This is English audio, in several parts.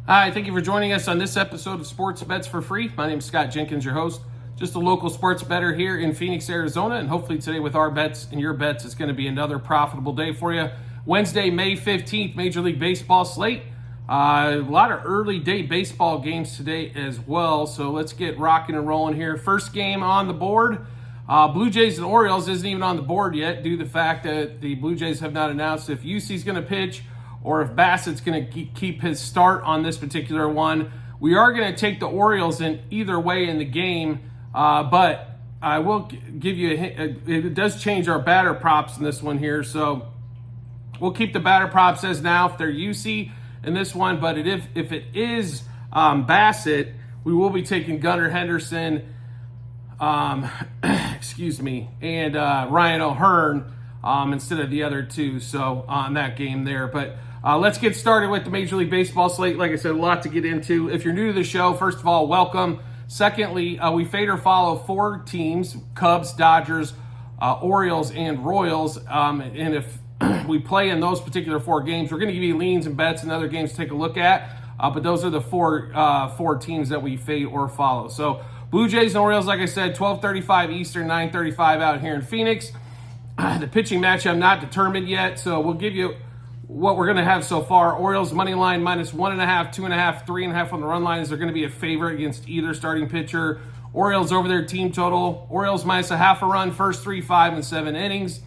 Hi, thank you for joining us on this episode of Sports Bets for Free. My name is Scott Jenkins, your host. Just a local sports bettor here in Phoenix, Arizona, and hopefully today with our bets and your bets, it's going to be another profitable day for you. Wednesday, May 15th, Major League Baseball slate. A lot of early day baseball games today as well, so let's get rocking and rolling here. First game on the board, Blue Jays and Orioles isn't even on the board yet due to the fact that the Blue Jays have not announced if UC's going to pitch or if Bassett's going to keep his start on this particular one. We are going to take the Orioles in either way in the game, but I will give you a hint. It does change our batter props in this one here, so we'll keep the batter props as now if they're UC in this one, but if it is Bassett, we will be taking Gunnar Henderson, excuse me, and Ryan O'Hearn instead of the other two, so on that game there. But let's get started with the Major League Baseball slate. Like I said, a lot to get into. If you're new to the show, first of all, welcome. Secondly, we fade or follow four teams: Cubs, Dodgers, Orioles, and Royals. And if we play in those particular four games, we're going to give you leans and bets and other games to take a look at. But those are the four teams that we fade or follow. So Blue Jays and Orioles, like I said, 12:35 Eastern, 9:35 out here in Phoenix. The pitching match I'm not determined yet, so we'll give you what we're going to have so far. Orioles money line minus 1.5, 2.5, 3.5 on the run lines. They're going to be a favorite against either starting pitcher. Orioles over their team total. Orioles minus a half a run, first 3, 5, and 7 innings.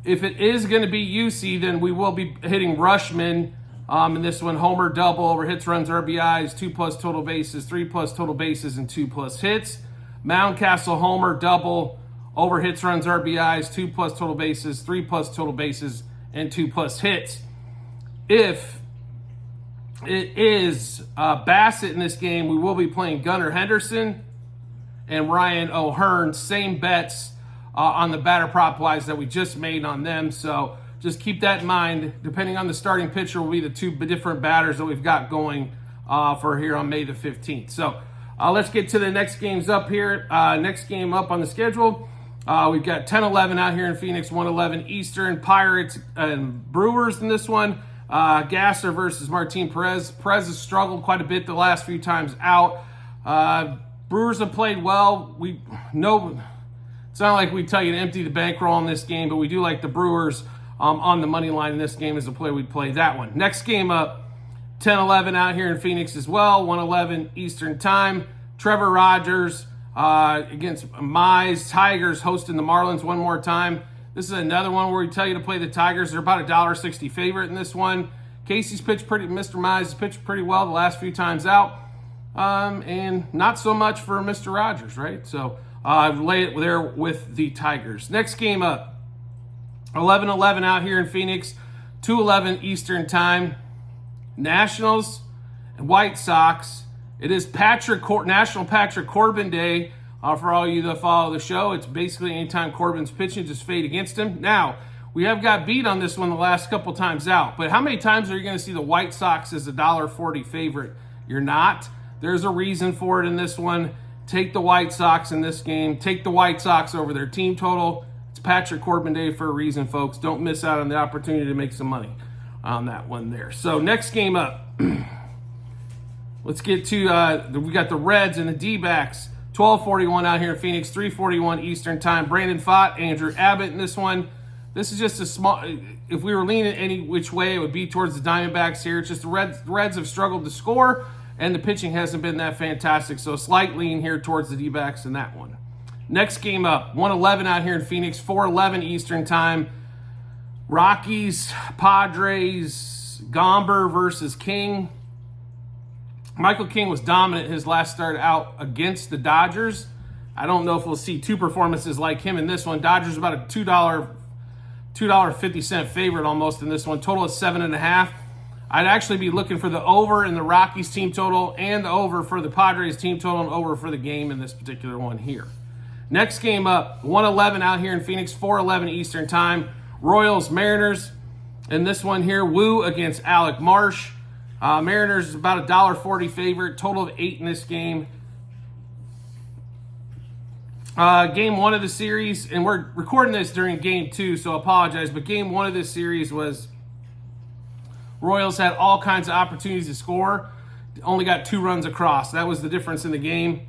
If it is going to be UC, then we will be hitting Rushman in this one. Homer double over hits, runs, RBIs, 2+ total bases, 3+ total bases, and 2+ hits. Mountcastle Homer double over hits, runs, RBIs, 2+ total bases, 3+ total bases, and 2+ hits. If it is Bassett in this game, we will be playing Gunnar Henderson and Ryan O'Hearn. Same bets on the batter prop wise that we just made on them. So just keep that in mind. Depending on the starting pitcher will be the two different batters that we've got going for here on May the 15th. So let's get to the next games up here. Next game up on the schedule. We've got 10-11 out here in Phoenix, 1-11 Eastern. Pirates and Brewers in this one. Gasser versus Martin Perez. Perez has struggled quite a bit the last few times out. Brewers have played well. It's not like we tell you to empty the bankroll in this game, but we do like the Brewers on the money line in this game as a play. We'd play that one. Next game up, 10-11 out here in Phoenix as well, 1-11 Eastern time. Trevor Rogers against Mize. Tigers hosting the Marlins one more time. This is another one where we tell you to play the Tigers. They're about a $1.60 favorite in this one. Casey's pitched Mr. Mize has pitched pretty well the last few times out. And not so much for Mr. Rogers, right? So lay it there with the Tigers. Next game up, 11-11 out here in Phoenix, 2-11 Eastern time. Nationals and White Sox. It is National Patrick Corbin Day for all you that follow the show. It's basically anytime Corbin's pitching, just fade against him. Now, we have got beat on this one the last couple times out, but how many times are you going to see the White Sox as a $1.40 favorite? You're not. There's a reason for it in this one. Take the White Sox in this game. Take the White Sox over their team total. It's Patrick Corbin Day for a reason, folks. Don't miss out on the opportunity to make some money on that one there. So next game up. Let's get to, we got the Reds and the D-backs. 12:41 out here in Phoenix, 3:41 Eastern time. Brandon Pfaadt, Andrew Abbott in this one. This is just a small, if we were leaning any which way, it would be towards the Diamondbacks here. It's just the Reds have struggled to score, and the pitching hasn't been that fantastic. So a slight lean here towards the D-backs in that one. Next game up, 1:11 out here in Phoenix, 4:11 Eastern time. Rockies, Padres, Gomber versus King. Michael King was dominant his last start out against the Dodgers. I don't know if we'll see two performances like him in this one. Dodgers about a $2.50 favorite almost in this one. Total is 7.5. I'd actually be looking for the over in the Rockies team total and the over for the Padres team total and over for the game in this particular one here. Next game up, 1:11 out here in Phoenix, 4:11 Eastern time. Royals, Mariners. In this one here, Wu against Alec Marsh. Mariners is about a $1.40 favorite. Total of 8 in this game. Game 1 of the series, and we're recording this during game 2, so I apologize, but game 1 of this series was Royals had all kinds of opportunities to score. only got 2 runs across. That was the difference in the game.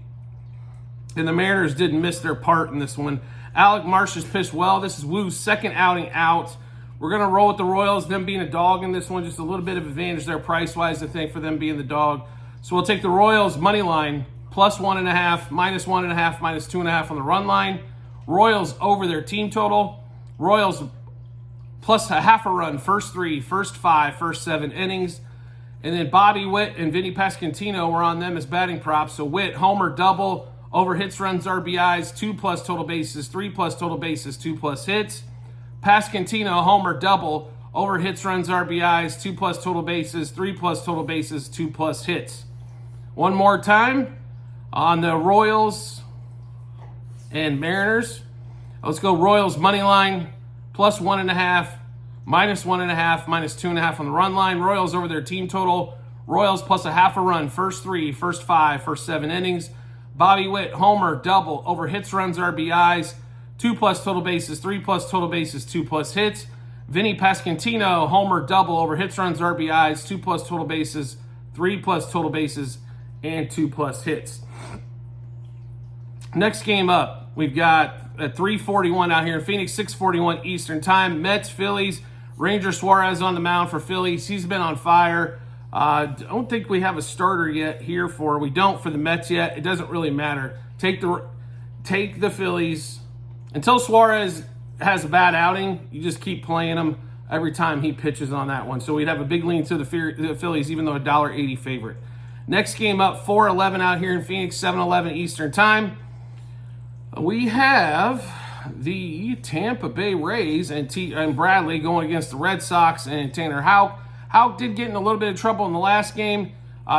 And the Mariners didn't miss their part in this one. Alec Marsh has pitched well. This is Woo's second outing out. We're going to roll with the Royals, them being a dog in this one. Just a little bit of advantage there price-wise, I think, for them being the dog. So we'll take the Royals money line, plus 1.5, minus 1.5, minus 2.5 on the run line. Royals over their team total. Royals plus a half a run, first 3, first 5, first 7 innings. And then Bobby Witt and Vinny Pasquantino were on them as batting props. So Witt, homer, double, over hits, runs, RBIs, 2 plus total bases, 3 plus total bases, 2 plus hits. Pasquantino, homer, double, over hits, runs, RBIs, 2 plus total bases, 3 plus total bases, 2 plus hits. One more time on the Royals and Mariners. Let's go Royals money line, plus 1.5, minus 1.5, minus 2.5 on the run line. Royals over their team total. Royals plus a half a run, first 3, first 5, first 7 innings. Bobby Witt, homer, double, over hits, runs, RBIs, 2 plus total bases, 3 plus total bases, 2 plus hits. Vinny Pasquantino, homer, double, over hits, runs, RBIs, 2 plus total bases, 3 plus total bases, and 2 plus hits. Next game up, we've got at 3:41 out here in Phoenix, 6:41 Eastern Time. Mets, Phillies, Ranger Suarez on the mound for Phillies. He's been on fire. I don't think we have a starter yet here we don't for the Mets yet. It doesn't really matter. Take the Phillies. Until Suarez has a bad outing, you just keep playing him every time he pitches on that one. So we'd have a big lean to the Phillies, even though a $1.80 favorite. Next game up, 4:11 out here in Phoenix, 7:11 Eastern Time. We have the Tampa Bay Rays and Bradley going against the Red Sox and Tanner Houck. Houck did get in a little bit of trouble in the last game.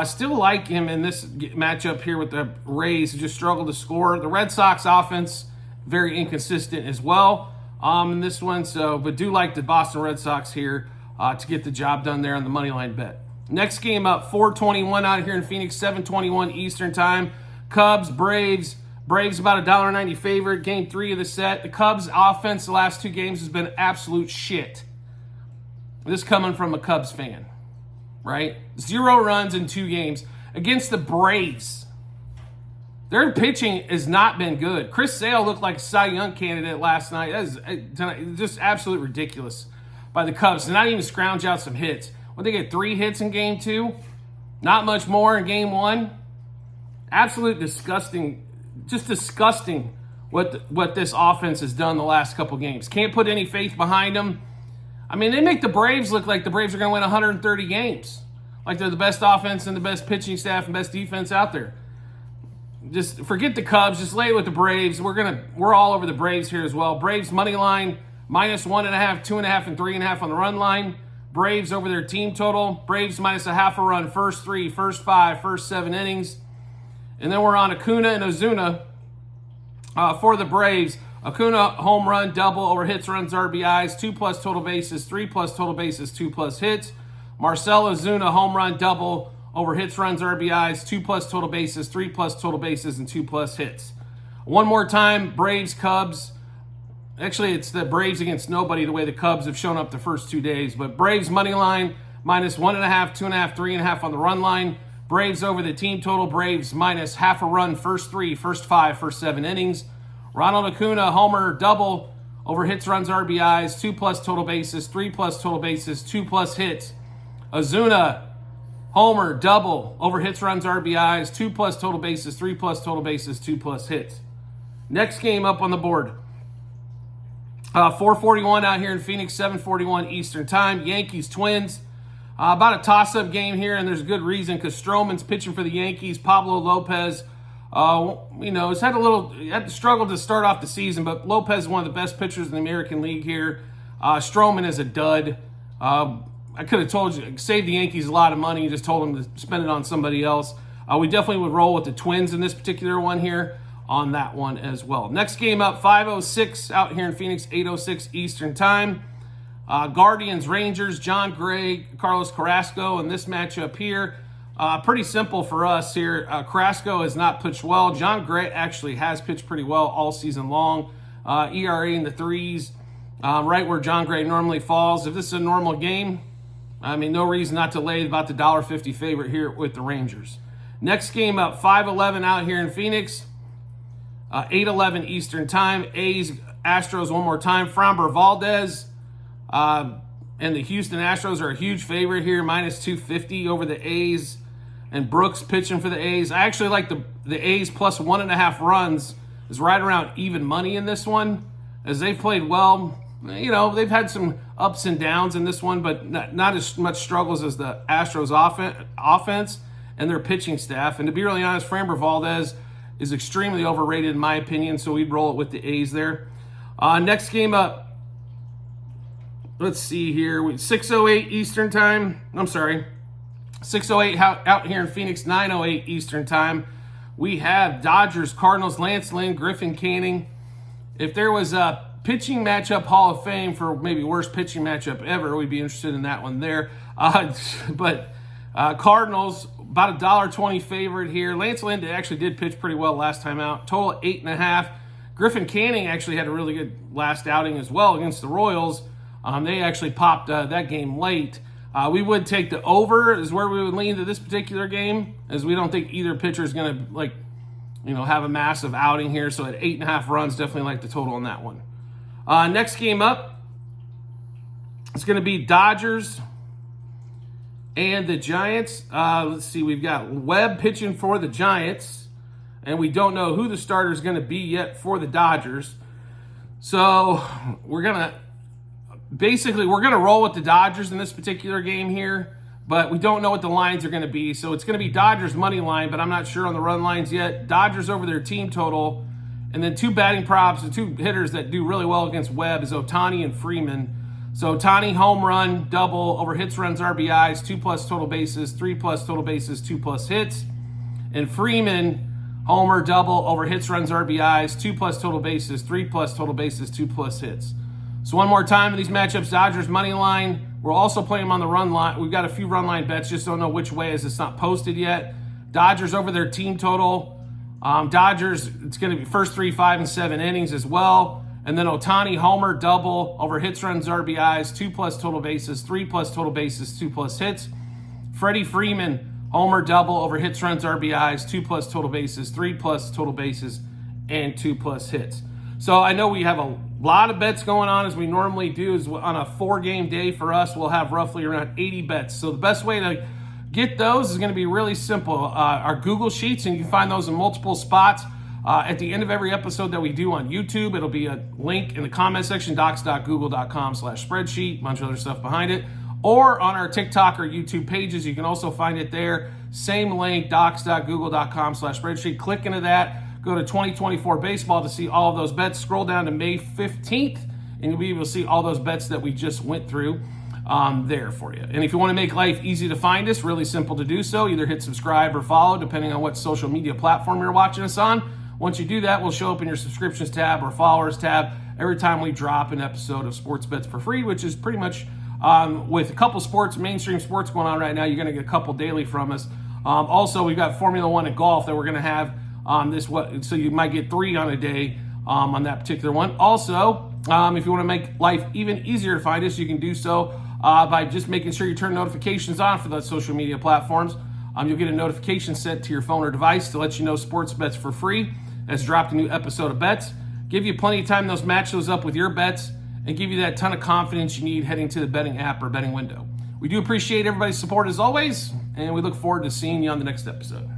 Still like him in this matchup here with the Rays, who just struggled to score. The Red Sox offense, very inconsistent as well in this one. But do like the Boston Red Sox here to get the job done there on the money line bet. Next game up, 4:21 out here in Phoenix, 7:21 Eastern Time. Cubs, Braves. Braves about a $1.90 favorite. Game 3 of the set. The Cubs offense the last 2 games has been absolute shit. This coming from a Cubs fan, right? 0 runs in 2 games against the Braves. Their pitching has not been good. Chris Sale looked like a Cy Young candidate last night. That is just absolutely ridiculous by the Cubs to not even scrounge out some hits. When they get 3 hits in game 2, not much more in game 1. Absolute disgusting, just disgusting what this offense has done the last couple games. Can't put any faith behind them. I mean, they make the Braves look like the Braves are going to win 130 games. Like they're the best offense and the best pitching staff and best defense out there. Just forget the Cubs. Just lay it with the Braves. We're all over the Braves here as well. Braves money line, minus 1.5, 2.5, and 3.5 on the run line. Braves over their team total. Braves minus a half a run, first 3, first 5, first 7 innings. And then we're on Acuna and Ozuna for the Braves. Acuna, home run, double, over hits, runs, RBIs, 2 plus total bases, 3 plus total bases, 2 plus hits. Marcell Ozuna, home run, double, over hits, runs, RBIs, 2 plus total bases, 3 plus total bases, and 2 plus hits. One more time, Braves, Cubs. Actually, it's the Braves against nobody the way the Cubs have shown up the first 2 days. But Braves money line, minus 1.5, 2.5, 3.5 on the run line. Braves over the team total. Braves minus half a run, first 3, first 5, first 7 innings. Ronald Acuna, homer, double, over hits, runs, RBIs, 2 plus total bases, 3 plus total bases, 2 plus hits. Ozuna, homer, double, over hits, runs, RBIs, 2 plus total bases, 3 plus total bases, 2 plus hits. Next game up on the board. 4:41 out here in Phoenix, 7:41 Eastern Time. Yankees, Twins. About a toss-up game here, and there's a good reason because Stroman's pitching for the Yankees. Pablo Lopez, has had struggled to start off the season, but Lopez is one of the best pitchers in the American League here. Stroman is a dud. I could have told you, save the Yankees a lot of money, just told them to spend it on somebody else. We definitely would roll with the Twins in this particular one here on that one as well. Next game up, 5:06 out here in Phoenix, 8:06 Eastern Time. Guardians, Rangers, John Gray, Carlos Carrasco, and this matchup here. Pretty simple for us here. Carrasco has not pitched well. John Gray actually has pitched pretty well all season long. ERA in the 3s, right where John Gray normally falls. If this is a normal game, I mean, no reason not to lay about the $1.50 favorite here with the Rangers. Next game up, 5:11 out here in Phoenix. 8:11 Eastern time. A's, Astros one more time. Framber Valdez and the Houston Astros are a huge favorite here, minus 250 over the A's. And Brooks pitching for the A's. I actually like the A's plus 1.5 runs is right around even money in this one, as they've played well. You know, they've had some ups and downs in this one, but not as much struggles as the Astros offense and their pitching staff. And to be really honest, Framber Valdez is extremely overrated in my opinion, so we'd roll it with the A's there. Next game up, let's see here. 6:08 Eastern time. I'm sorry. 6:08 out here in Phoenix, 9:08 Eastern time. We have Dodgers, Cardinals, Lance Lynn, Griffin Canning. If there was a pitching matchup Hall of Fame for maybe worst pitching matchup ever, we'd be interested in that one there. But Cardinals, about a $1.20 favorite here. Lance Lynn actually did pitch pretty well last time out. Total 8.5. Griffin Canning actually had a really good last outing as well against the Royals. They actually popped that game late. We would take the over is where we would lean to this particular game, as we don't think either pitcher is going to have a massive outing here. So at 8.5 runs, definitely like the total on that one. Next game up, it's going to be Dodgers and the Giants. Let's see, we've got Webb pitching for the Giants, and we don't know who the starter is going to be yet for the Dodgers. So we're going to roll with the Dodgers in this particular game here, but we don't know what the lines are going to be. So it's going to be Dodgers money line, but I'm not sure on the run lines yet. Dodgers over their team total, and then two batting props and two hitters that do really well against Webb is Ohtani and Freeman. So Ohtani home run, double over hits, runs, RBIs, 2+ total bases, 3+ total bases, 2+ hits. And Freeman, homer, double over hits, runs, RBIs, 2+ total bases, 3+ total bases, 2+ hits. So one more time in these matchups, Dodgers money line. We're also playing them on the run line. We've got a few run line bets, just don't know which way as it's not posted yet. Dodgers over their team total. Dodgers, it's going to be first 3, 5, and 7 innings as well. And then Ohtani, homer, double over hits, runs, RBIs, 2+ total bases, 3+ total bases, 2+ hits. Freddie Freeman, homer, double over hits, runs, RBIs, 2+ total bases, 3+ total bases, and 2+ hits. So I know we have a lot of bets going on, as we normally do. Is on a 4-game day for us, we'll have roughly around 80 bets. So the best way to get those is going to be really simple. Our Google Sheets, and you can find those in multiple spots. At the end of every episode that we do on YouTube, it'll be a link in the comment section, docs.google.com/spreadsheet, a bunch of other stuff behind it. Or on our TikTok or YouTube pages, you can also find it there. Same link, docs.google.com/spreadsheet. Click into that. Go to 2024 baseball to see all of those bets. Scroll down to May 15th, and you'll be able to see all those bets that we just went through there for you. And if you want to make life easy to find us, really simple to do so. Either hit subscribe or follow, depending on what social media platform you're watching us on. Once you do that, we'll show up in your subscriptions tab or followers tab every time we drop an episode of Sports Bets for Free, which is pretty much with a couple mainstream sports going on right now, you're going to get a couple daily from us. Also, we've got Formula One and golf that we're going to have so you might get 3 on a day on that particular one. Also, if you want to make life even easier to find us, you can do so by just making sure you turn notifications on for those social media platforms. You'll get a notification sent to your phone or device to let you know Sports Bets for Free has dropped a new episode of bets. Give you plenty of time to match those up with your bets and give you that ton of confidence you need heading to the betting app or betting window. We do appreciate everybody's support as always, and we look forward to seeing you on the next episode.